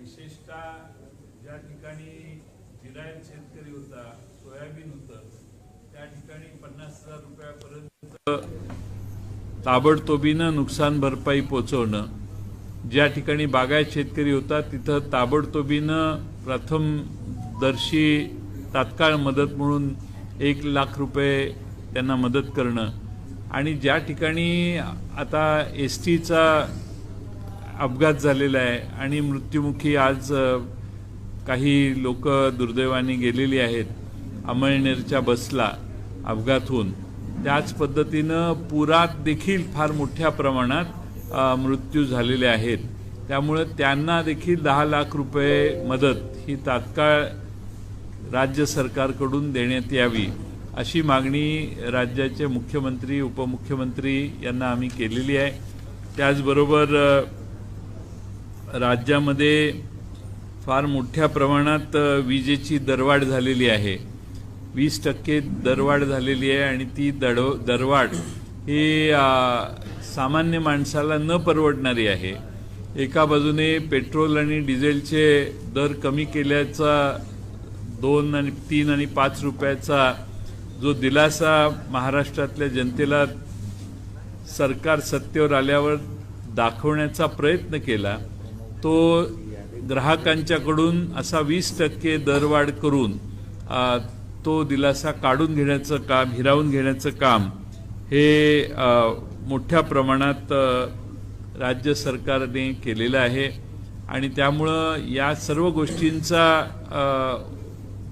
विशेषतः ज्या ठिकाणी जिरायत शेतकरी होता, सोयाबीन होतं, त्या ठिकाणी 50,000 रुपयापर्यंत ताबडतोबीनं नुकसान भरपाई पोचवणं, ज्या ठिकाणी बागायत शेतकरी होता तिथं ताबडतोबीनं प्रथम दर्शी तात्काळ मदत म्हणून 1,00,000 रुपये त्यांना मदत करणं, आणि ज्या ठिकाणी आता एसटीचा अपघात झालेला आहे आणि मृत्युमुखी आज काही लोक दुर्दैवाने गेलेली आहेत अमळनेरच्या बसला अपघात होऊन, त्याच पद्धतीनं पुरात देखील फार मोठ्या प्रमाणात मृत्यू झालेले आहेत. त्यामुळे त्यांना देखील 10,00,000 रुपये मदत ही तात्काळ राज्य सरकारकडून देण्यात यावी अशी मागणी राज्याचे मुख्यमंत्री उपमुख्यमंत्री यांना आम्ही केलेली आहे. त्याचबरोबर राज्यामध्ये फार मोठ्या प्रमाणात विजेची दरवाढ झालेली आहे. 20% दरवाढ झालेली आहे आणि ती दरवाढ ही सामान्य माणसाला न परवडणारी आहे. एका बाजूने पेट्रोल आणि डिझेलचे दर कमी केल्याचा 2 आणि 3 आणि 5 रुपयाचा जो दिलासा महाराष्ट्रातल्या जनतेला सरकार सत्तेवर आल्यावर दाखवण्याचा प्रयत्न केला, तो ग्राहकांच्याकडून असा 20% दरवाढ करून तो दिलासा काढून घेण्याचं काम, हिरावून घेण्याचं काम हे मोठ्या प्रमाणात राज्य सरकारने केलेलं आहे. आणि त्यामुळं या सर्व गोष्टींचा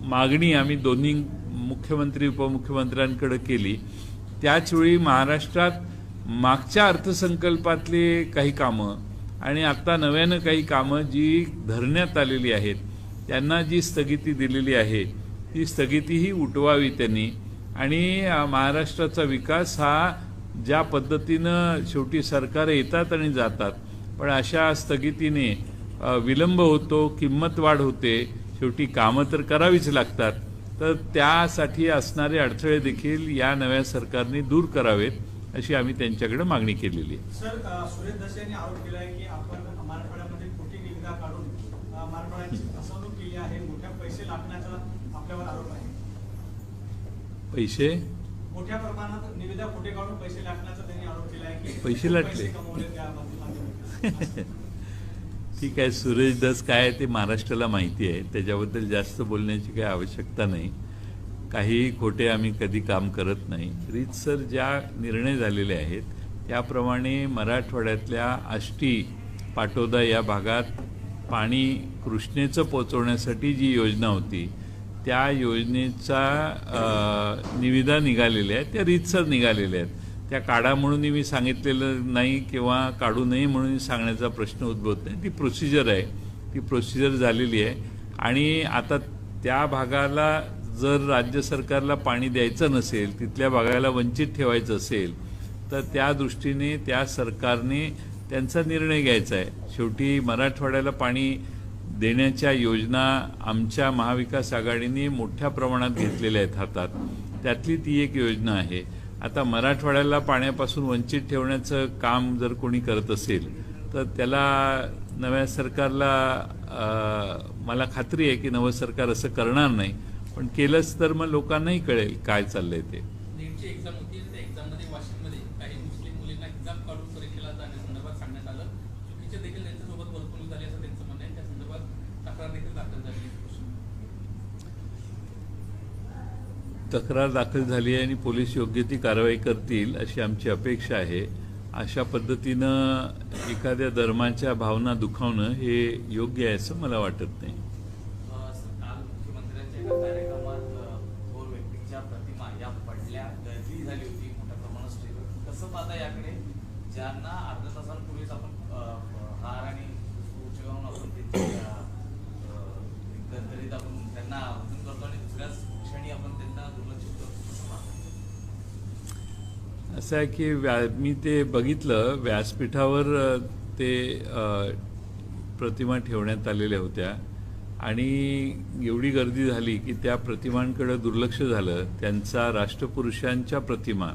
मागणी आम्ही दोन्ही मुख्यमंत्री उपमुख्यमंत्र्यांकडे केली. त्याचवेळी महाराष्ट्रात मागच्या अर्थसंकल्पातली काही कामं आणि आता नव्यानं काही कामं जी धरण्यात आलेली आहेत त्यांना जी स्थगिती दिलेली आहे ती स्थगितीही उठवावी त्यांनी. आणि महाराष्ट्राचा विकास हा ज्या पद्धतीनं शेवटी सरकार येतात आणि जातात, पण अशा स्थगितीने विलंब होतो, किंमत वाढ होते, शेवटी कामं तर करावीच लागतात. तर त्यासाठी असणारे अडथळे देखील या नव्या सरकारने दूर करावेत अशी आम्ही त्यांच्याकडे मागणी केलेली आहे. सर, सुरेश दस यांनी आरोप केला आहे की आपण मराठवाड्यामध्ये खोटी निविदा काढून मराठवाड्याची फसवणूक केली आहे, मोठ्या पैसे लाटण्याचा आपल्यावर आरोप आहे. पैसे मोठ्या प्रमाणात निविदा खोटे काढून पैसे लाटण्याचा त्यांनी आरोप केला आहे की पैसे लाटले कमवले त्या माध्यमातून. ठीक आहे, सुरेश दस काय ते महाराष्ट्राला माहिती आहे, त्याच्याबद्दल जास्त बोलण्याची काही आवश्यकता नाही. काही खोटे आम्ही कधी काम करत नाही. रीतसर ज्या निर्णय झालेले आहेत त्याप्रमाणे मराठवाड्यातल्या आष्टी पाटोदा या भागात पाणी कृष्णेचं पोचवण्यासाठी जी योजना होती त्या योजनेचा निविदा निघालेल्या आहेत, त्या रीतसर निघालेल्या आहेत. त्या काढा म्हणून मी सांगितलेलं नाही किंवा काढू नये म्हणून सांगण्याचा प्रश्न उद्भवत नाही. ती प्रोसिजर आहे, ती प्रोसिजर झालेली आहे. आणि आता त्या भागाला जर राज्य सरकारला पाणी द्यायचं नसेल, तिथल्या भागाला वंचित ठेवायचं असेल तर त्या दृष्टीने त्या सरकारने त्यांचा निर्णय घ्यायचा आहे. शेवटी मराठवाड्याला पाणी देण्याच्या योजना आमच्या महाविकास आघाडीने मोठ्या प्रमाणात घेतलेल्या आहेत हातात, त्यातली ती एक योजना आहे. आता मराठवाड्याला पाण्यापासून वंचित ठेवण्याचं काम जर कोणी करत असेल तर त्याला नव्या सरकारला मला खात्री आहे की नवं सरकार असं करणार नाही, पण केलंच तर मग लोकांनाही कळेल काय चाललंय ते. नीटची एक्झाम होती, त्या एक्झाममध्ये वाशिममध्ये काही मुस्लिम मुलींना हिजाब काढून परीक्षेला जाण्यासंदर्भात सांगण्यात आलं. चुकीचे देखील त्यांच्यासोबत वर्तणूक झाली असं त्यांचं म्हणणं आहे. त्या संदर्भात तक्रार देखील दाखल झाली आहे. तक्रार दाखल झाली आहे आणि पोलीस योग्य ती कारवाई करतील अशी आमची अपेक्षा आहे. अशा पद्धतीनं एखाद्या धर्माच्या भावना दुखावणं हे योग्य आहे असं मला वाटत नाही. काल मुख्यमंत्र्यांच्या एका कार्यक्रमात थोर व्यक्तींच्या प्रतिमा या पडल्या, गर्दी झाली होती मोठ्या प्रमाणात स्टेजवर. कसं पाहता याकडे, ज्यांना अर्ध्या तासांपूर्वीच आपण हार आणि उचलून आपण त्यांची आपण त्यांना अर्जून करतो आणि दुसऱ्याच क्षणी आपण त्यांना दुर्लक्षित करतो. असं आहे की मी ते बघितलं, व्यासपीठावर ते प्रतिमा ठेवण्यात आलेल्या होत्या आणि एवढी गर्दी झाली की त्या प्रतिमांकडे दुर्लक्ष झालं. त्यांचा राष्ट्रपुरुषांच्या प्रतिमा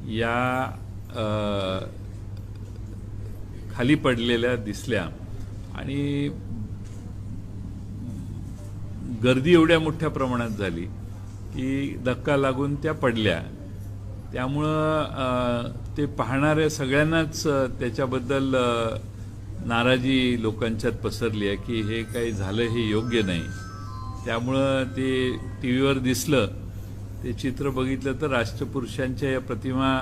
या खाली पडलेल्या दिसल्या आणि गर्दी एवढ्या मोठ्या प्रमाणात झाली की धक्का लागून त्या पडल्या. त्यामुळं ते पाहणाऱ्या सगळ्यांनाच त्याच्याबद्दल नाराजी लोकांच्यात पसरली आहे की हे काही झालं हे योग्य नाही. त्यामुळं ते टी व्हीवर दिसलं, ते चित्र बघितलं तर राष्ट्रपुरुषांच्या या प्रतिमा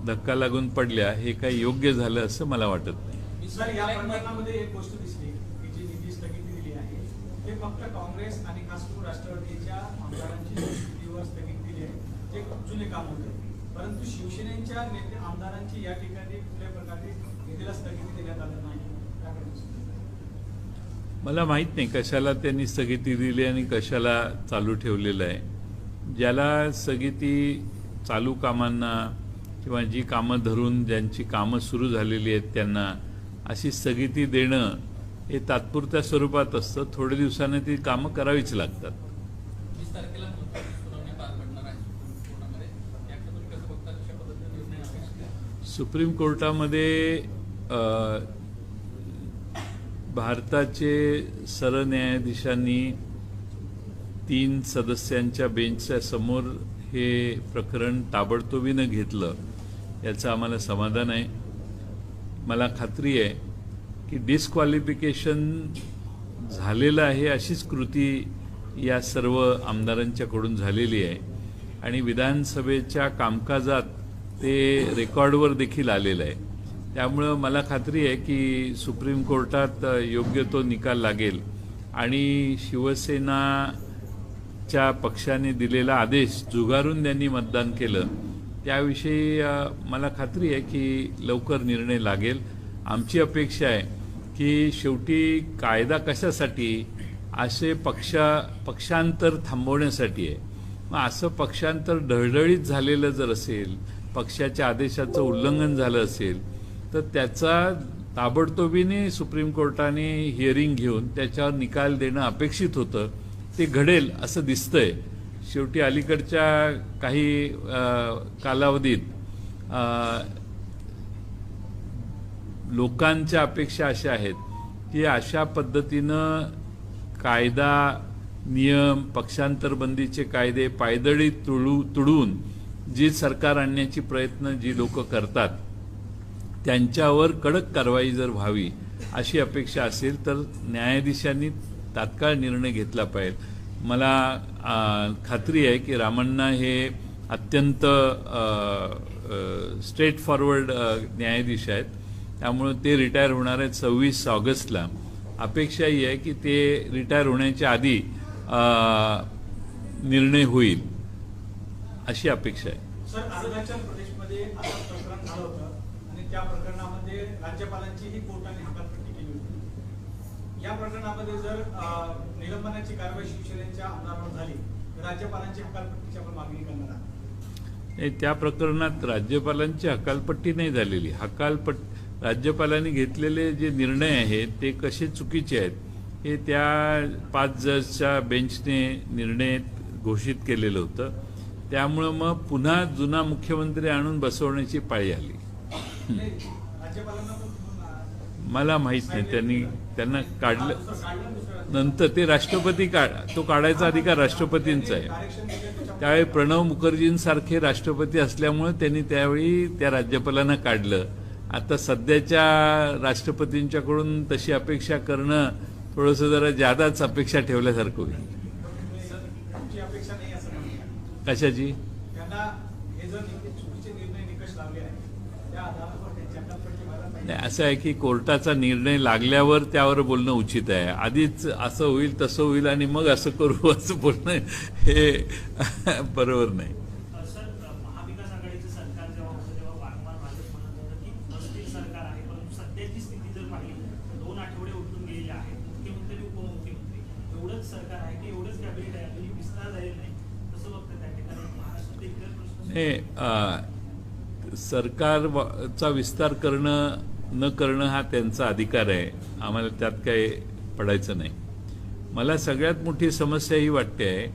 धक्का लागून पडल्या, हे काही योग्य झालं असं मला वाटत नाही. सर, या प्रकरणामध्ये एक गोष्ट दिसली की जी निधी स्थगिती दिली आहे ते फक्त काँग्रेस आणि खास करून राष्ट्रवादीच्या आमदारांची निधीवर स्थगिती दिली आहे, जे जुने काम होते. परंतु शिवसेनेच्या नेते आमदारांची या ठिकाणी कुठल्या प्रकारे निधीला स्थगिती देण्यात आलं नाही. मला माहीत नाही कशाला त्यांनी स्थगिती दिली आणि कशाला चालू ठेवलेलं आहे. ज्याला स्थगिती चालू कामांना किंवा जी कामं धरून ज्यांची कामं सुरू झालेली आहेत त्यांना अशी स्थगिती देणं हे तात्पुरत्या स्वरूपात असतं. थोड्या दिवसाने ती कामं करावीच लागतात. 20 तारखेला सुनावणी पार पडणार आहे सुप्रीम कोर्टामध्ये. याकडे तुम्ही कसं बघता, कशा पद्धतीने निर्णय अपेक्षित आहे? सुप्रीम कोर्टामध्ये भारताचे सरन्यायाधीशांनी 3 सदस्यांच्या बेंचच्या समोर हे प्रकरण ताबडतोबीनं घेतलं, याचं आम्हाला समाधान आहे. मला खात्री आहे की डिस्क्वालिफिकेशन झालेलं आहे अशीच कृती या सर्व आमदारांच्याकडून झालेली आहे आणि विधानसभेच्या कामकाजात ते रेकॉर्डवर देखील आलेलं आहे. त्यामुळं मला खात्री आहे की सुप्रीम कोर्टात योग्य तो निकाल लागेल आणि शिवसेनाच्या पक्षाने दिलेला आदेश झुगारून त्यांनी मतदान केलं त्याविषयी मला खात्री आहे की लवकर निर्णय लागेल. आमची अपेक्षा आहे की शेवटी कायदा कशासाठी, असे पक्षांतर थांबवण्यासाठी आहे. मग असं पक्षांतर ढळढळीत झालेलं जर असेल, पक्षाच्या आदेशाचं उल्लंघन झालं असेल तर त्याचा ताबडतोबीने सुप्रीम कोर्टाने हिअरिंग घेऊन त्याच्यावर निकाल देणं अपेक्षित होतं. ते घडेल असं दिसतंय. शेवटी अलीकडच्या काही कालावधीत लोकांच्या अपेक्षा अशा आहेत की अशा पद्धतीनं कायदा, नियम, पक्षांतरबंदीचे कायदे पायदळी तुडवून जी सरकार आणण्याची प्रयत्न जी लोक करतात त्यांच्यावर कडक कारवाई जर व्हावी अशी अपेक्षा असेल तर न्यायाधीशांनी तात्काळ निर्णय घेतला पाहिजे. मला खात्री आहे की रामण्णा हे अत्यंत स्ट्रेट फॉरवर्ड न्यायाधीश आहेत. त्यामुळे ते रिटायर होणार आहेत 26 ऑगस्टला. अपेक्षा ही आहे की ते रिटायर होण्याच्या आधी निर्णय होईल अशी अपेक्षा आहे. सर, अरुणाचल प्रदेशमध्ये असं प्रकरण झालं होतं आणि त्या प्रकरणामध्ये राज्यपालांचीही कोर्टाने हकालपट्टी केली होती. या प्रकरणामध्ये जर निलंबनाची कारवाई शिवसेनेच्या आमदारांवर झाली तर राज्यपालांची हकालपट्टीची आपण मागणी करणार आहात? नाही, त्या प्रकरणात राज्यपालांची हकालपट्टी नाही झालेली. राज्यपालांनी घेतलेले जे निर्णय आहेत ते कसे चुकीचे आहेत हे त्या 5 जजच्या बेंचने निर्णय घोषित केलेलं होतं. त्यामुळं मग पुन्हा जुना मुख्यमंत्री आणून बसवण्याची पाळी आली. राज्यपालांना मला माहीत नाही, त्यांना काढलं नंतर ते राष्ट्रपती तो काढायचा अधिकार राष्ट्रपतींचा आहे. त्यावेळी प्रणव मुखर्जींसारखे राष्ट्रपती असल्यामुळे त्यांनी त्यावेळी त्या राज्यपालांना काढलं. आता सध्याच्या राष्ट्रपतींच्याकडून तशी अपेक्षा करणं थोडंसं जरा जादाच अपेक्षा ठेवल्यासारखं होईल. आमची अपेक्षा नाही असं म्हणतात. कशाची? त्यांना हे जर चुकीचे निर्णय निकष लागले आहेत त्या आधारावर त्यांची हकालपट्टी व्हायला पाहिजे. नाही, असं आहे की कोर्टाचा निर्णय लागल्यावर त्यावर बोलणं उचित आहे. आधीच असं होईल तसं होईल आणि मग असं करू असं बोलणं हे बरोबर नाही. सर, महाविकास आघाडीचं सरकार जेव्हा होतं तेव्हा वारंवार भाजप म्हणत होतं की अस्थिर सरकार आहे, परंतु सध्याची स्थिती जर पाहिली तर 2 आठवडे उलटून गेलेले आहेत. मुख्यमंत्री, उपमुख्यमंत्री एवढंच सरकार आहे की एवढंच कॅबिनेट आहे, अजूनही विस्तार झालेला नाही. कसं बघतं त्या ठिकाणी महाराष्ट्रात इकडे प्रश्न सरकारचा विस्तार करणं न करणं हा त्यांचा अधिकार आहे. आम्हाला त्यात काही पडायचं नाही. मला सगळ्यात मोठी समस्या ही वाटते आहे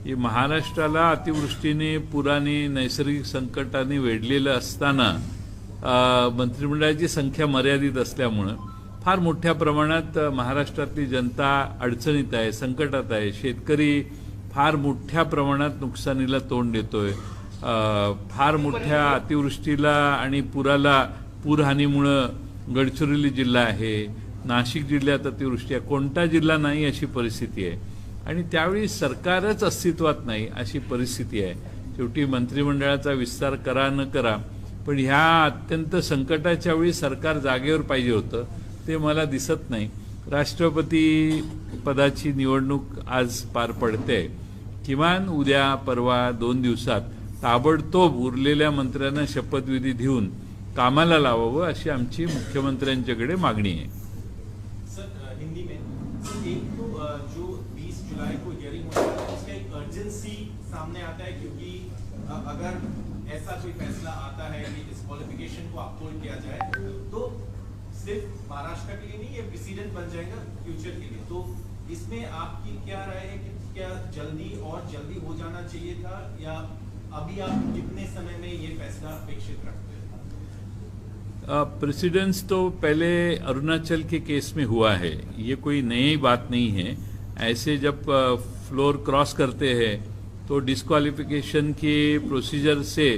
की महाराष्ट्राला अतिवृष्टीने, पुराने, नैसर्गिक संकटाने वेढलेलं असताना मंत्रिमंडळाची संख्या मर्यादित असल्यामुळं फार मोठ्या प्रमाणात महाराष्ट्रातली जनता अडचणीत आहे, संकटात आहे. शेतकरी फार मोठ्या प्रमाणात नुकसानीला तोंड देतोय. फार मोठ्या अतिवृष्टीला आणि पूरहानीमुळं गडचिरोली जिल्हा आहे, नाशिक जिल्ह्यात अतिवृष्टी आहे, कोणता जिल्हा नाही अशी परिस्थिती आहे. आणि त्यावेळी सरकारच अस्तित्वात नाही अशी परिस्थिती आहे. शेवटी मंत्रिमंडळाचा विस्तार करा न करा, पण ह्या अत्यंत संकटाच्या वेळी सरकार जागेवर पाहिजे होतं, ते मला दिसत नाही. राष्ट्रपती पदाची निवडणूक आज पार पडते. किमान उद्या परवा 2 दिवसात ताबडतोब उरलेल्या मंत्र्यांना शपथविधी देऊन कामाला लावावं अशी आमची मुख्यमंत्र्यांच्याकडे मागणी आहे. सर हिंदी में एक तो जो 20 जुलाई को हियरिंग होना है उसका एक अर्जेंसी सामने आता है, क्योंकि अगर ऐसा कोई फैसला आता है कि डिस्क्वालिफिकेशन को अपहोल्ड किया जाए तो सिर्फ महाराष्ट्र के लिए नहीं, ये प्रेसिडेंट बन जाएगा फ्यूचर के लिए. तो इसमें आपकी क्या राय है कि क्या जल्दी हो जाना चाहिए था, या अभी आप कितने समय में ये फैसला अपेक्षित रखते हैं? प्रेसिडेंस तो पहले अरुणाचल के केस में हुआ है, ये कोई नई बात नहीं है. ऐसे जब फ्लोर क्रॉस करते हैं तो डिस्क्वालिफिकेशन के प्रोसीजर से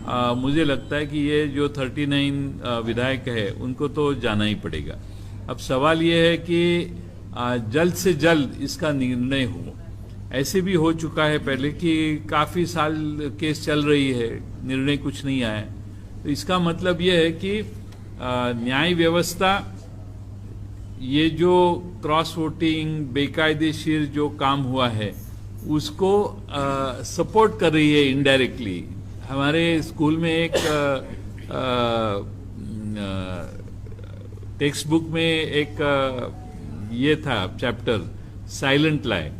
मुझे लगता है कि ये जो 39 विधायक है उनको तो जाना ही पड़ेगा. अब सवाल ये है कि जल्द से जल्द इसका निर्णय हो. ऐसे भी हो चुका है पहले कि काफ़ी साल केस चल रही है, निर्णय कुछ नहीं आया. तो इसका मतलब ये है कि न्याय व्यवस्था ये जो क्रॉस वोटिंग बेकायदेशीर जो काम हुआ है उसको सपोर्ट कर रही है इनडायरेक्टली. हमारे स्कूल में एक टेक्स्ट बुक में एक ये था चैप्टर साइलेंट लाई,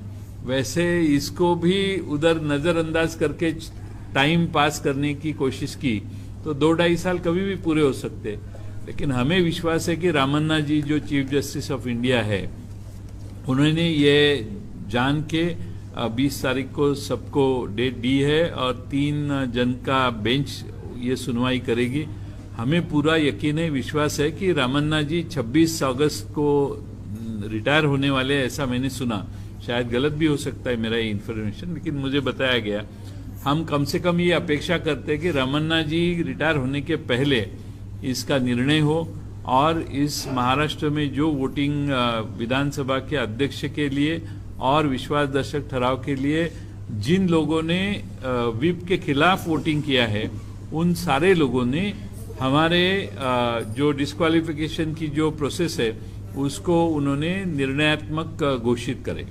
वैसे इसको भी उधर नज़रअंदाज करके टाइम पास करने की कोशिश की तो 2-2.5 साल कभी भी पूरे हो सकते. लेकिन हमें विश्वास है कि रामन्ना जी जो चीफ जस्टिस ऑफ इंडिया है उन्होंने ये जान के 20 तारीख को सबको डेट दी है और 3 जन का बेंच ये सुनवाई करेगी. हमें पूरा यकीन है, विश्वास है कि रामन्ना जी 26 अगस्त को रिटायर होने वाले, ऐसा मैंने सुना. शायद गलत भी हो सकता है मेरा ये इन्फॉर्मेशन, लेकिन मुझे बताया गया. हम कम से कम ये अपेक्षा करते हैं कि रामन्ना जी रिटायर होने के पहले इसका निर्णय हो और इस महाराष्ट्र में जो वोटिंग विधानसभा के अध्यक्ष के लिए और विश्वासदर्शक ठहराव के लिए जिन लोगों ने विप के खिलाफ वोटिंग किया है उन सारे लोगों ने हमारे जो डिस्क्वालिफिकेशन की जो प्रोसेस है उसको उन्होंने निर्णयात्मक घोषित करे.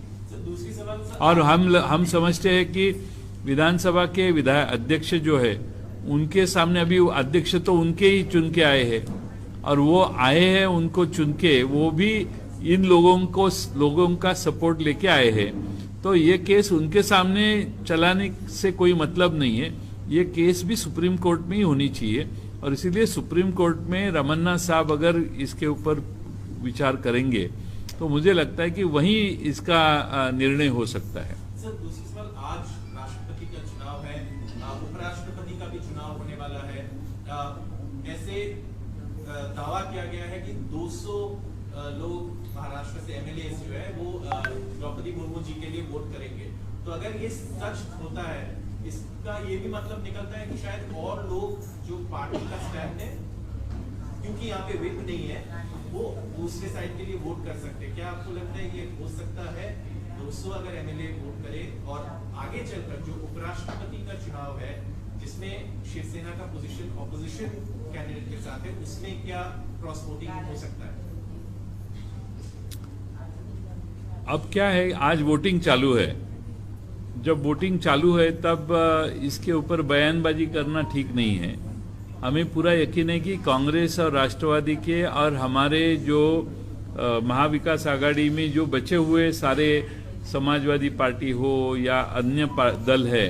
और हम समझते हैं कि विधानसभा के अध्यक्ष जो है उनके सामने अभी अध्यक्ष तो उनके ही चुन के आए हैं और वो आए हैं उनको चुन के, वो भी इन लोगों का सपोर्ट लेके आए हैं. तो ये केस उनके सामने चलाने से कोई मतलब नहीं है. ये केस भी सुप्रीम कोर्ट में ही होनी चाहिए और इसीलिए सुप्रीम कोर्ट में रमन्ना साहब अगर इसके ऊपर विचार करेंगे तो मुझे लगता है कि वहीं इसका निर्णय हो सकता है. सर दूसरी सवाल, आज राष्ट्रपति का चुनाव है, उपराष्ट्रपति का भी चुनाव होने वाला है. ऐसे दावा किया गया है कि 200 लोग महाराष्ट्र से एमएलए जो है वो द्रौपदी मुर्मू जी के लिए वोट करेंगे. तो अगर ये सच होता है, इसका ये भी मतलब निकलता है कि शायद और लोग जो पार्टी का स्टैंड है, क्योंकि यहाँ पे विप नहीं है, वो दूसरे साइड के लिए वोट कर सकते हैं. क्या आपको लगता है ये हो सकता है 200 अगर एमएलए वोट करे और आगे चलकर जो उपराष्ट्रपति का चुनाव है जिसमें शिवसेना का पोजीशन ऑपोजिशन कैंडिडेट के साथ है, उसमें क्या क्रॉस वोटिंग हो सकता है? अब क्या है, आज वोटिंग चालू है. जब वोटिंग चालू है तब इसके ऊपर बयानबाजी करना ठीक नहीं है. हमें पूरा यकीन है कि कांग्रेस और राष्ट्रवादी के और हमारे जो महाविकास आघाड़ी में जो बचे हुए सारे समाजवादी पार्टी हो या अन्य दल है,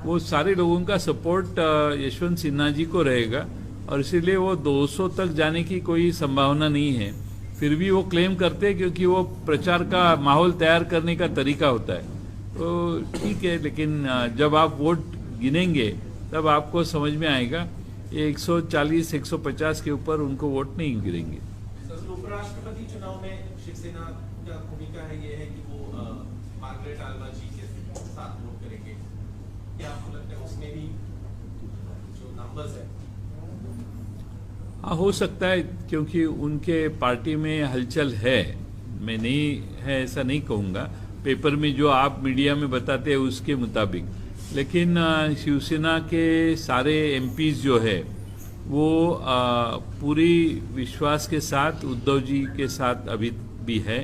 वो सारे लोगों का सपोर्ट यशवंत सिन्हा जी को रहेगा और इसीलिए वो 200 तक जाने की कोई संभावना नहीं है. फिर भी वो क्लेम करते हैं क्योंकि वो प्रचार का माहौल तैयार करने का तरीका होता है. तो ठीक है, लेकिन जब आप वोट गिनेंगे तब आपको समझ में आएगा ये 140-150 के ऊपर उनको वोट नहीं गिरेंगे. उपराष्ट्रपति चुनाव में शिवसेना का भूमिका है ये है कि वो मार्गरेट आल्वा जी के साथ वोट करेंगे। क्या आपको लगता है उसमें भी जो नंबर्स है? हाँ, हो सकता है, क्योंकि उनके पार्टी में हलचल है। मैं नहीं है ऐसा नहीं कहूँगा, पेपर में जो आप मीडिया में बताते हैं उसके मुताबिक। लेकिन शिवसेना के सारे एमपीज जो है वो पूरी विश्वास के साथ उद्धव जी के साथ अभी भी है,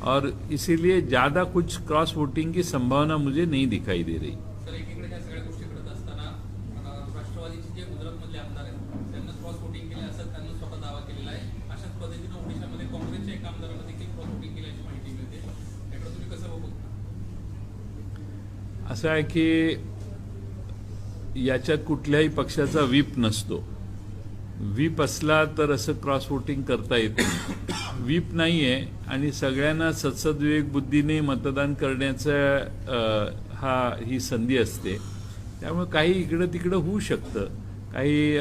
और इसीलिए ज़्यादा कुछ क्रॉस वोटिंग की संभावना मुझे नहीं दिखाई दे रही। तर एकीकडे ह्या सगळ्या गोष्टी घडत असताना राष्ट्रवादीचे जे गुजरातमधले आमदार आहेत त्यांना क्रॉस वोटिंग केले असं त्यांनी स्वतः दावा केलेला आहे। अशाच पद्धतीनं ओडिशामध्ये काँग्रेसच्या एका आमदारांना देखील क्रॉस वोटिंग केल्याची माहिती मिळते। याकडे तुम्ही कसं बघता? असं आहे की याच्यात कुठल्याही पक्षाचा व्हीप नसतो। व्हीप असला तर असं क्रॉस वोटिंग करता येत नाही। व्हीप नाही आहे आणि सगळ्यांना सद्सद्विवेक बुद्धीने मतदान करण्याचा ही संधी असते। त्यामुळे काही इकडं तिकडं होऊ शकतं। काही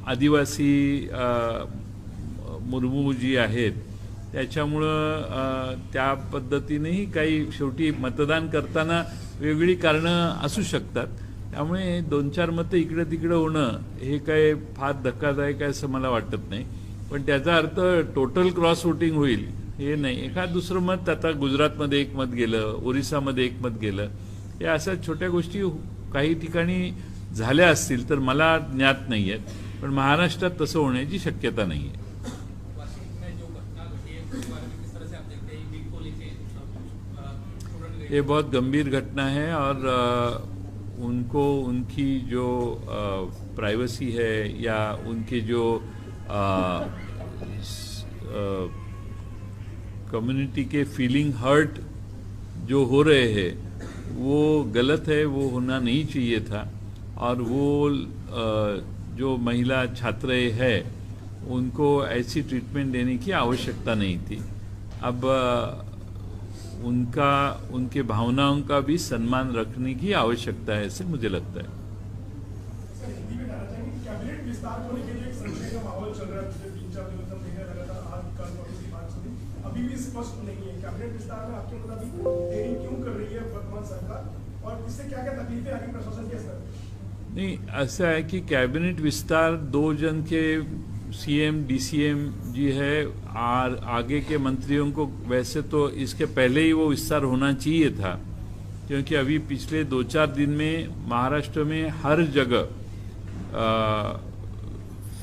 आदिवासी मुर्मू जी आहेत त्याच्यामुळं त्या पद्धतीनेही काही शेवटी मतदान करताना वेगळी कारणं असू शकतात। त्यामुळे 2-4 मतं इकडे तिकडे होणं हे काय फार धक्कादायक आहे असं मला वाटत नाही। पण त्याचा अर्थ टोटल क्रॉस वोटिंग होईल हे नाही। एखाद दुसरं मत आता गुजरातमध्ये एक मत गेलं, ओरिसामध्ये एक मत गेलं, हे अशा छोट्या गोष्टी काही ठिकाणी झाल्या असतील तर मला ज्ञात नाही आहेत, पण महाराष्ट्रात तसं होण्याची शक्यता नाही आहे। ये बहुत गंभीर घटना है और उनको उनकी जो प्राइवेसी है या उनके जो कम्युनिटी के फीलिंग हर्ट जो हो रहे हैं वो गलत है, वो होना नहीं चाहिए था। और वो जो महिला छात्र है उनको ऐसी ट्रीटमेंट देने की आवश्यकता नहीं थी। अब उनके भावनाओं का भी सम्मान रखने की आवश्यकता है, ऐसे मुझे लगता है। सर, हिंदी में कहना चाहेंगे कि कैबिनेट विस्तार को लेकर एक संशय का माहौल चल रहा है पिछले 3-4 दिनों से महीने लगातार आज कल परसों की बात सुनी, अभी भी स्पष्ट नहीं है कैबिनेट विस्तार में आपके मुताबिक देरी क्यों कर रही है वर्तमान सरकार, और इससे क्या क्या तकलीफें आ रही प्रशासन के स्तर पर? नहीं, ऐसा है कि कैबिनेट विस्तार 2 जन के सीएम डीसीएम जी है, और आगे के मंत्रियों को वैसे तो इसके पहले ही वो विस्तार होना चाहिए था, क्योंकि अभी पिछले 2-4 दिन में महाराष्ट्र में हर जगह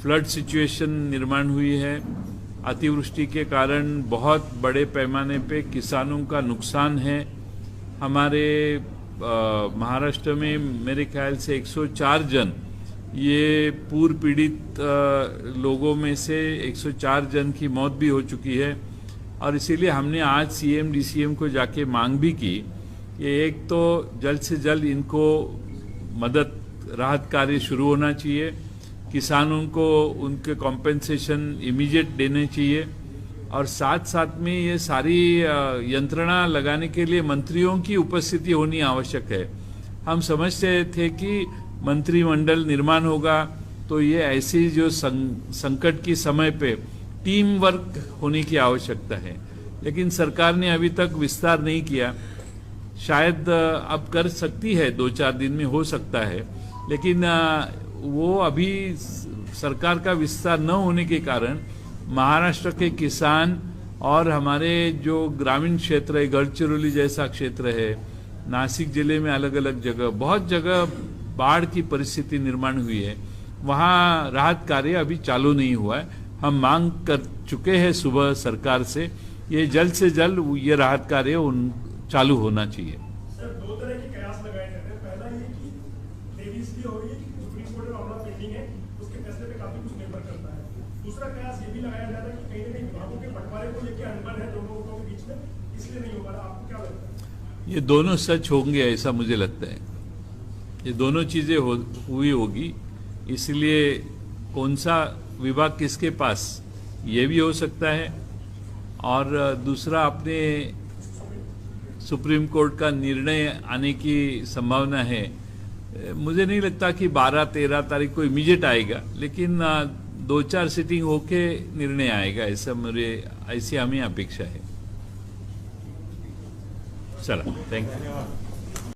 फ्लड सिचुएशन निर्माण हुई है। अतिवृष्टि के कारण बहुत बड़े पैमाने पे किसानों का नुकसान है। हमारे महाराष्ट्र में मेरे ख्याल से 104 जन, ये पूर्व पीड़ित लोगों में से 104 जन की मौत भी हो चुकी है। और इसीलिए हमने आज सीएम डीसीएम को जाके मांग भी की कि एक तो जल्द से जल्द इनको मदद राहत कार्य शुरू होना चाहिए, किसानों को उनके कॉम्पेंसेशन इमीडिएट देने चाहिए, और साथ साथ में ये सारी यंत्रणा लगाने के लिए मंत्रियों की उपस्थिति होनी आवश्यक है। हम समझते थे कि मंत्रिमंडल निर्माण होगा तो ये ऐसी जो संकट की समय पे टीम वर्क होने की आवश्यकता है, लेकिन सरकार ने अभी तक विस्तार नहीं किया। शायद अब कर सकती है, 2-4 दिन में हो सकता है, लेकिन वो अभी सरकार का विस्तार न होने के कारण महाराष्ट्र के किसान और हमारे जो ग्रामीण क्षेत्र है, गढ़चिरौली जैसा क्षेत्र है, नासिक जिले में अलग अलग जगह बहुत जगह बाढ़ की परिस्थिति निर्माण हुई है, वहाँ राहत कार्य अभी चालू नहीं हुआ है। हम मांग कर चुके हैं सुबह सरकार से, ये जल्द से जल्द ये राहत कार्य चालू होना चाहिए। सर, 2 तरह के कयास लगाए जाते हैं। पहला ये कि देरी इसलिए हो रही है कि सुप्रीम कोर्ट में मामला पेंडिंग है, उसके फैसले पे काफी कुछ निर्भर करता है। दूसरा कयास ये भी लगाया जाता है कि कहीं ना कहीं विभागों के बंटवारे को लेकर अनबन है दोनों के बीच में, इसलिए नहीं हो पा रहा। आपको क्या लगता है? ये दोनों सच होंगे ऐसा मुझे लगता है। ये दोनों चीजें हुई होगी, इसलिए कौन सा विभाग किसके पास ये भी हो सकता है। और दूसरा, अपने सुप्रीम कोर्ट का निर्णय आने की संभावना है। मुझे नहीं लगता कि 12-13 तारीख को इमीडिएट आएगा, लेकिन 2-4 सीटिंग होके निर्णय आएगा, ऐसी हमें अपेक्षा है. चला, थँक्यू.